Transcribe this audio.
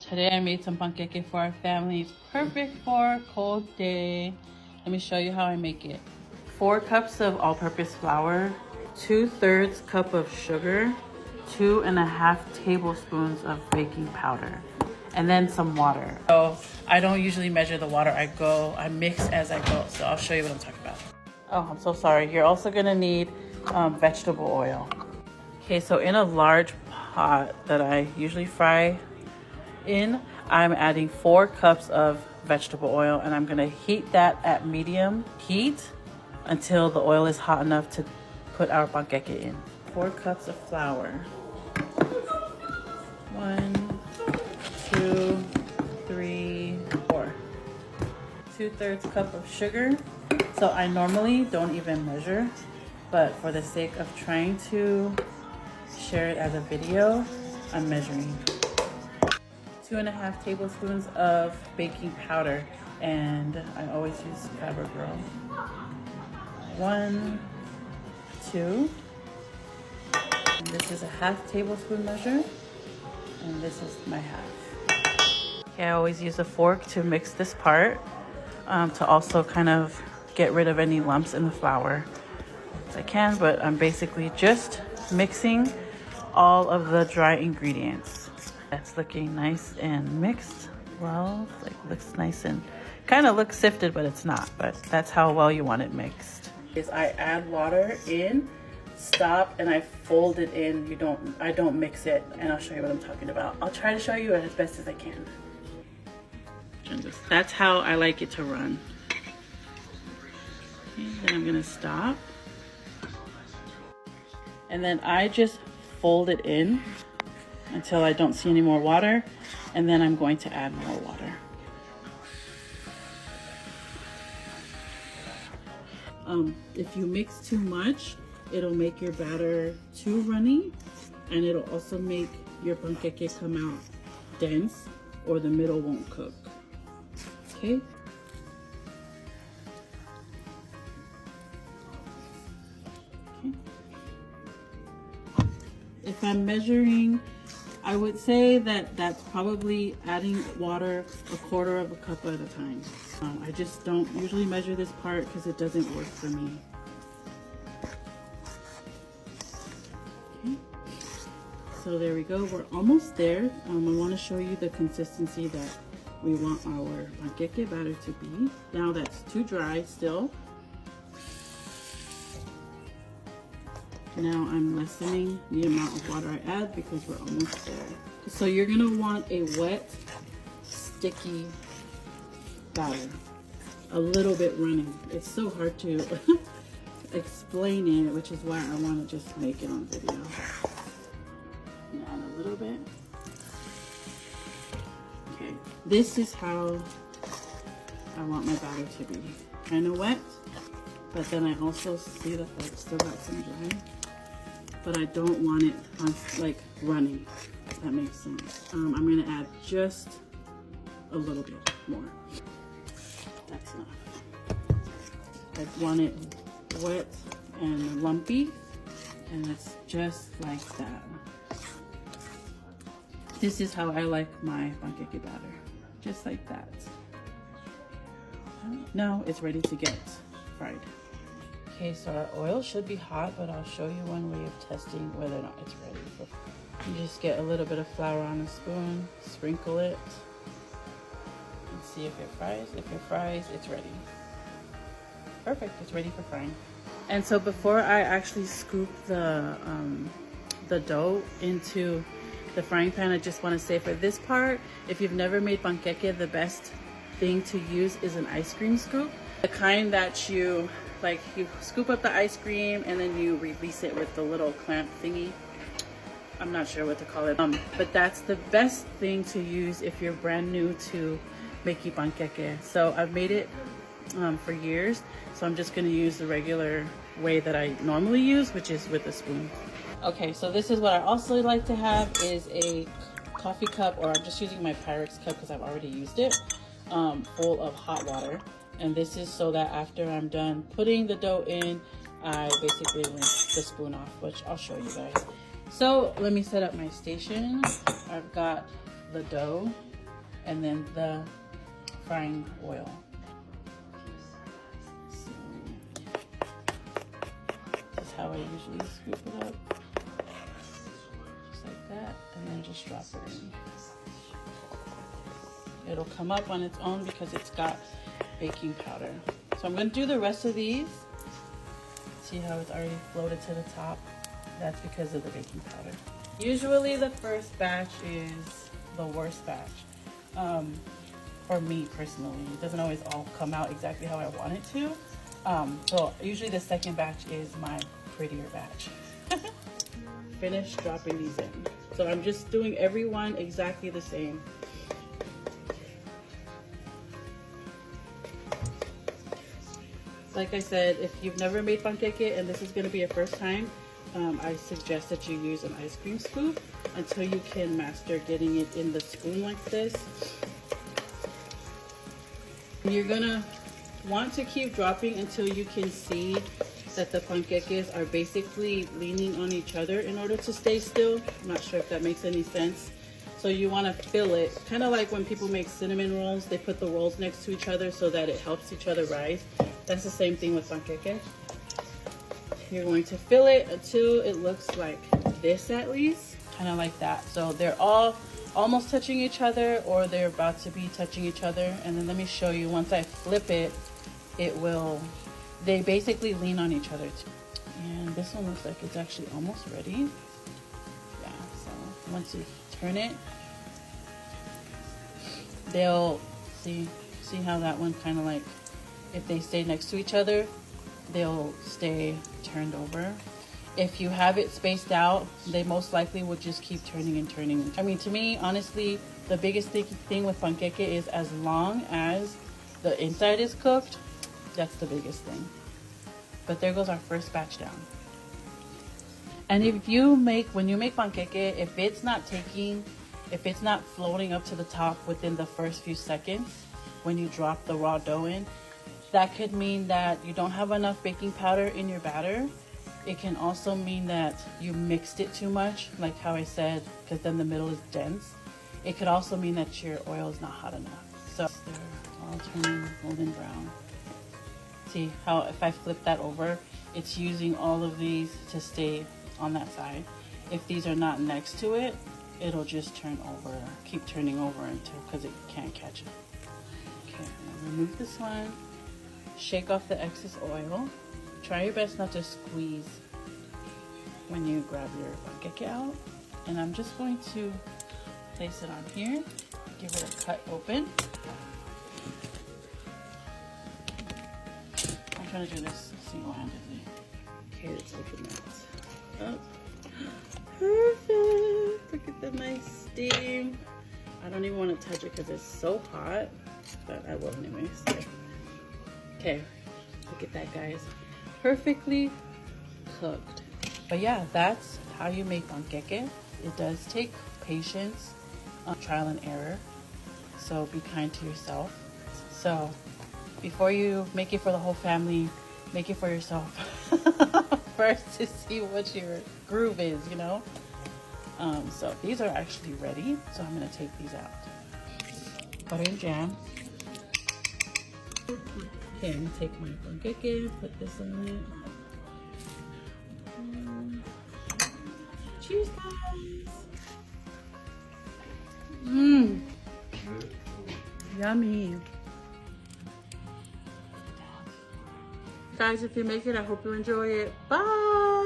Today I made some pankeke for our family. It's perfect for a cold day. Let me show you how I make it. 4 cups of all-purpose flour, 2/3 cup of sugar, 2.5 tablespoons of baking powder, and then some water. So I don't usually measure the water. I mix as I go. So I'll show you what I'm talking about. Oh, I'm so sorry. You're also gonna need vegetable oil. Okay, so in a large pot that I usually fry in, I'm adding 4 cups of vegetable oil, and I'm gonna heat that at medium heat until the oil is hot enough to put our pankeke in. 4 cups of flour. 1, 2, 3, 4. 2/3 cup of sugar. So I normally don't even measure, but for the sake of trying to share it as a video, I'm measuring. 2.5 tablespoons of baking powder, and I always use Fabric Girl. 1, 2. And this is a 1/2 tablespoon measure, and this is my 1/2. Okay, I always use a fork to mix this part, to also kind of get rid of any lumps in the flour as I can, but I'm basically just mixing all of the dry ingredients. That's looking nice and mixed well, like looks nice and kind of looks sifted, but it's not, but that's how well you want it mixed. Is I add water in, stop, and I fold it in. I don't mix it, and I'll show you what I'm talking about. I'll try to show you as best as I can. That's how I like it to run. Okay, then I'm gonna stop. And then I just fold it in until I don't see any more water, and then I'm going to add more water. If you mix too much, it'll make your batter too runny, and it'll also make your pankeke come out dense, or the middle won't cook. Okay? If I'm measuring, I would say that that's probably adding water 1/4 cup at a time. I just don't usually measure this part because it doesn't work for me. Okay, so there we go. We're almost there. I want to show you the consistency that we want our pankeke batter to be. Now that's too dry still. Now I'm lessening the amount of water I add because we're almost there. So you're gonna want a wet, sticky batter, a little bit running. It's so hard to explain it, which is why I want to just make it on video. And add a little bit. Okay, this is how I want my batter to be. Kind of wet, but then I also see that I've still got some dry. But I don't want it like running, if that makes sense. I'm gonna add just a little bit more. That's enough. I want it wet and lumpy, and it's just like that. This is how I like my pankeke batter, just like that. Now it's ready to get fried. Okay, so our oil should be hot, but I'll show you one way of testing whether or not it's ready. You just get a little bit of flour on a spoon, sprinkle it, and see if it fries. If it fries, it's ready. Perfect, it's ready for frying. And so before I actually scoop the dough into the frying pan, I just want to say for this part, if you've never made pankeke, the best thing to use is an ice cream scoop. The kind that you scoop up the ice cream and then you release it with the little clamp thingy. I'm not sure what to call it, but that's the best thing to use if you're brand new to making pankeke. So I've made it for years, so I'm just gonna use the regular way that I normally use, which is with a spoon. Okay, so this is what I also like to have is a coffee cup, or I'm just using my Pyrex cup because I've already used it, full of hot water. And this is so that after I'm done putting the dough in, I basically rinse the spoon off, which I'll show you guys. So let me set up my station. I've got the dough and then the frying oil. So this is how I usually scoop it up. Just like that, and then just drop it in. It'll come up on its own because it's got baking powder. So I'm going to do the rest of these. See how it's already floated to the top? That's because of the baking powder. Usually the first batch is the worst batch. For me personally, it doesn't always all come out exactly how I want it to. So usually the second batch is my prettier batch. Finish dropping these in. So I'm just doing every one exactly the same. Like I said, if you've never made pankeke and this is going to be your first time, I suggest that you use an ice cream scoop until you can master getting it in the spoon like this. You're going to want to keep dropping until you can see that the pankekes are basically leaning on each other in order to stay still. I'm not sure if that makes any sense. So you want to fill it, kind of like when people make cinnamon rolls, they put the rolls next to each other so that it helps each other rise. That's the same thing with pankeke. You're going to fill it until it looks like this at least, kind of like that. So they're all almost touching each other or they're about to be touching each other. And then let me show you, once I flip it, they basically lean on each other too. And this one looks like it's actually almost ready. Yeah, so once you turn it, they'll see how that one kind of like, if they stay next to each other, they'll stay turned over. If you have it spaced out, they most likely will just keep turning and turning. I mean, to me, honestly, the biggest thing with pankeke is as long as the inside is cooked, that's the biggest thing. But there goes our first batch down. And when you make pankeke, if it's not floating up to the top within the first few seconds when you drop the raw dough in, that could mean that you don't have enough baking powder in your batter. It can also mean that you mixed it too much, like how I said, because then the middle is dense. It could also mean that your oil is not hot enough. So they're all turning golden brown. See how if I flip that over, it's using all of these to stay on that side. If these are not next to it, it'll just turn over, keep turning over because it can't catch it. Okay, now remove this one. Shake off the excess oil. Try your best not to squeeze when you grab your pankeke out. And I'm just going to place it on here. Give it a cut open. I'm trying to do this single-handedly. Okay, let's open that up. Perfect! Look at the nice steam. I don't even want to touch it because it's so hot, but I will anyways. Okay, look at that, guys. Perfectly cooked. But yeah, that's how you make pankeke. It does take patience, trial and error. So be kind to yourself. So before you make it for the whole family, make it for yourself first to see what your groove is, you know. So these are actually ready. So I'm gonna take these out. Butter and jam. Okay, I'm gonna take my pankeke, put this on it. Cheers, guys! Mmm. Yummy. Guys, if you make it, I hope you enjoy it. Bye!